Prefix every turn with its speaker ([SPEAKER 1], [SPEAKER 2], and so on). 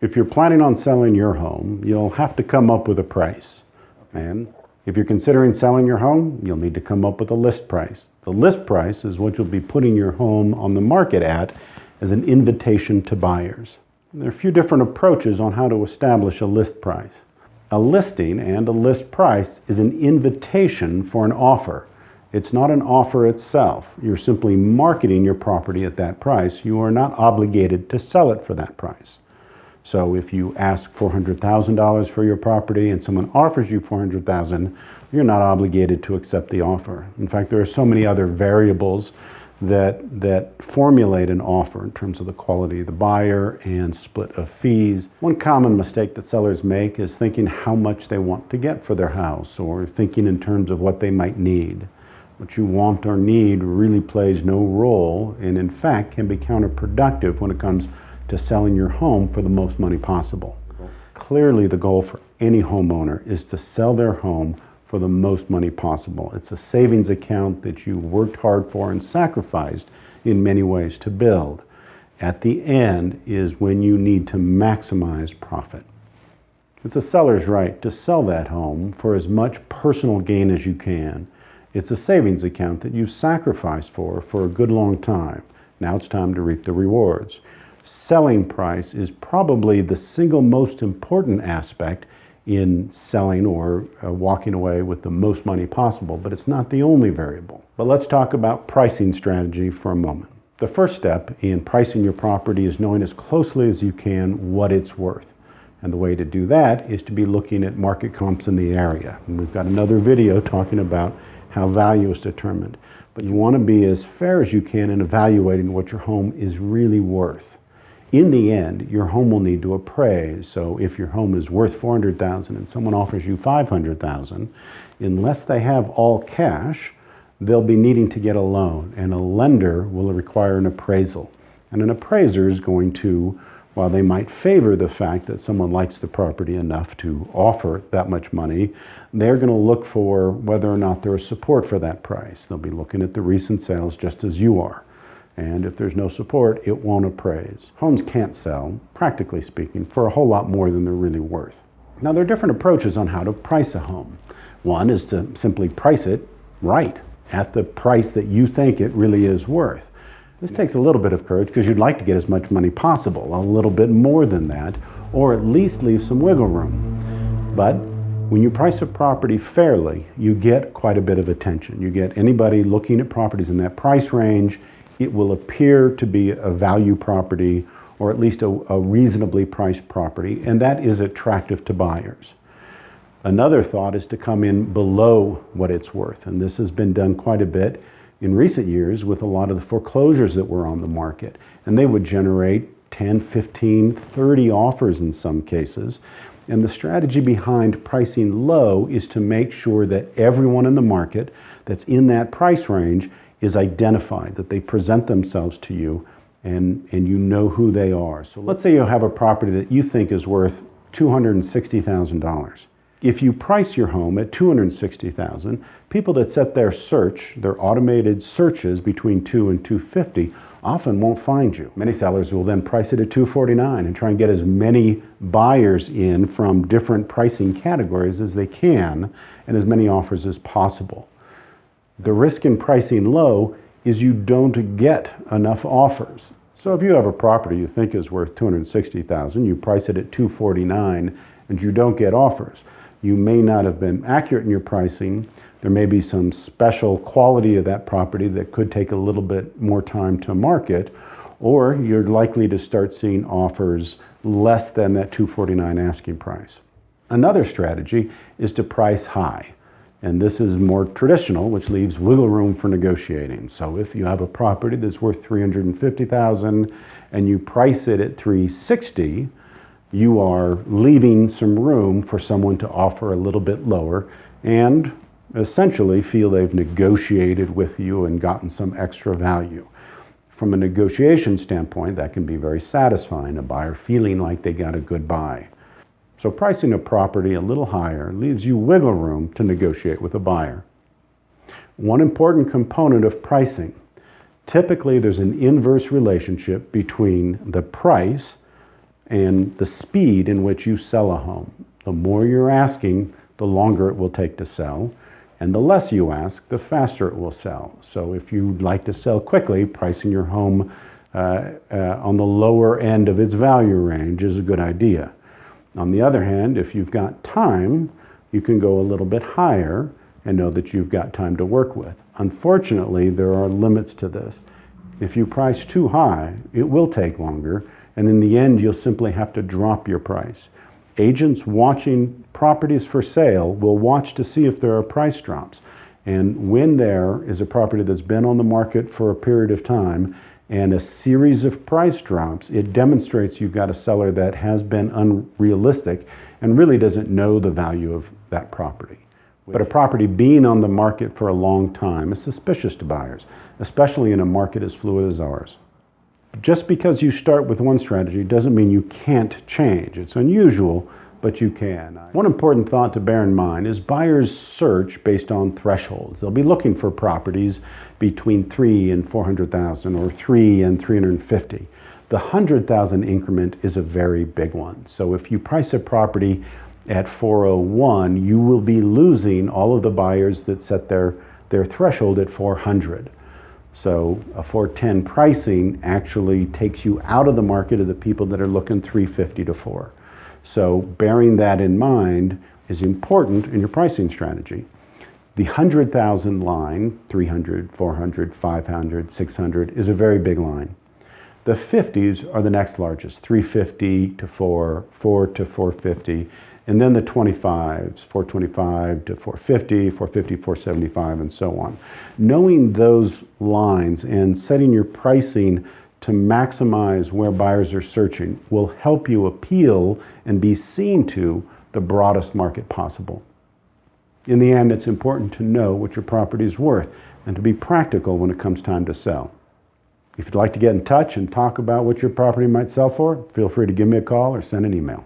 [SPEAKER 1] If you're planning on selling your home, you'll have to come up with a price. And if you're considering selling your home, you'll need to come up with a list price. The list price is what you'll be putting your home on the market at as an invitation to buyers. There are a few different approaches on how to establish a list price. A listing and a list price is an invitation for an offer. It's not an offer itself. You're simply marketing your property at that price. You are not obligated to sell it for that price. So if you ask $400,000 for your property and someone offers you $400,000, you're not obligated to accept the offer. In fact, there are so many other variables that formulate an offer in terms of the quality of the buyer and split of fees. One common mistake that sellers make is thinking how much they want to get for their house, or thinking in terms of what they might need. What you want or need really plays no role, and in fact can be counterproductive when it comes to selling your home for the most money possible. Clearly, the goal for any homeowner is to sell their home for the most money possible. It's a savings account that you worked hard for and sacrificed in many ways to build. At the end is when you need to maximize profit. It's a seller's right to sell that home for as much personal gain as you can. It's a savings account that you've sacrificed for a good long time. Now it's time to reap the rewards. Selling price is probably the single most important aspect in selling or walking away with the most money possible, but it's not the only variable. But let's talk about pricing strategy for a moment. The first step in pricing your property is knowing as closely as you can what it's worth. And the way to do that is to be looking at market comps in the area. And we've got another video talking about how value is determined. But you want to be as fair as you can in evaluating what your home is really worth. In the end, your home will need to appraise. So if your home is worth $400,000 and someone offers you $500,000, unless they have all cash, they'll be needing to get a loan, and a lender will require an appraisal. And an appraiser is going to, while they might favor the fact that someone likes the property enough to offer that much money, they're going to look for whether or not there is support for that price. They'll be looking at the recent sales just as you are. And if there's no support, it won't appraise. Homes can't sell, practically speaking, for a whole lot more than they're really worth. Now, there are different approaches on how to price a home. One is to simply price it right at the price that you think it really is worth. This takes a little bit of courage because you'd like to get as much money possible, a little bit more than that, or at least leave some wiggle room. But when you price a property fairly, you get quite a bit of attention. You get anybody looking at properties in that price range. It will appear to be a value property, or at least a reasonably priced property, and that is attractive to buyers. Another thought is to come in below what it's worth, and this has been done quite a bit in recent years with a lot of the foreclosures that were on the market, and they would generate 10, 15, 30 offers in some cases. And the strategy behind pricing low is to make sure that everyone in the market that's in that price range is identified, that they present themselves to you and you know who they are. So let's say you have a property that you think is worth $260,000. If you price your home at $260,000, people that set their search, their automated searches between $2 and $250 often won't find you. Many sellers will then price it at $249 and try and get as many buyers in from different pricing categories as they can and as many offers as possible. The risk in pricing low is you don't get enough offers. So if you have a property you think is worth $260,000, you price it at $249 and you don't get offers. You may not have been accurate in your pricing. There may be some special quality of that property that could take a little bit more time to market, or you're likely to start seeing offers less than that $249 asking price. Another strategy is to price high. And this is more traditional, which leaves wiggle room for negotiating. So if you have a property that's worth $350,000 and you price it at $360,000, you are leaving some room for someone to offer a little bit lower and essentially feel they've negotiated with you and gotten some extra value. From a negotiation standpoint, that can be very satisfying, a buyer feeling like they got a good buy. So pricing a property a little higher leaves you wiggle room to negotiate with a buyer. One important component of pricing, typically there's an inverse relationship between the price and the speed in which you sell a home. The more you're asking, the longer it will take to sell, and the less you ask, the faster it will sell. So if you'd like to sell quickly, pricing your home on the lower end of its value range is a good idea. On the other hand, if you've got time, you can go a little bit higher and know that you've got time to work with. Unfortunately, there are limits to this. If you price too high, it will take longer, and in the end, you'll simply have to drop your price. Agents watching properties for sale will watch to see if there are price drops. And when there is a property that's been on the market for a period of time and a series of price drops, it demonstrates you've got a seller that has been unrealistic and really doesn't know the value of that property. But a property being on the market for a long time is suspicious to buyers, especially in a market as fluid as ours. Just because you start with one strategy doesn't mean you can't change. It's unusual, but you can. One important thought to bear in mind is buyers search based on thresholds. They'll be looking for properties between $300,000 and $400,000 or $300,000 and $350,000. The $100,000 increment is a very big one. So if you price a property at $401,000, you will be losing all of the buyers that set their threshold at $400,000. So a $410,000 pricing actually takes you out of the market of the people that are looking $350,000 to $400,000. So bearing that in mind is important in your pricing strategy. The $100,000 line, $300,000, $400,000, $500,000, $600,000 is a very big line. The 50s are the next largest, $350,000 to $400,000, $400,000 to $450,000, and then the 25s, $425,000 to $450,000, $450,000, $475,000, and so on. Knowing those lines and setting your pricing to maximize where buyers are searching will help you appeal and be seen to the broadest market possible. In the end, it's important to know what your property is worth and to be practical when it comes time to sell. If you'd like to get in touch and talk about what your property might sell for, feel free to give me a call or send an email.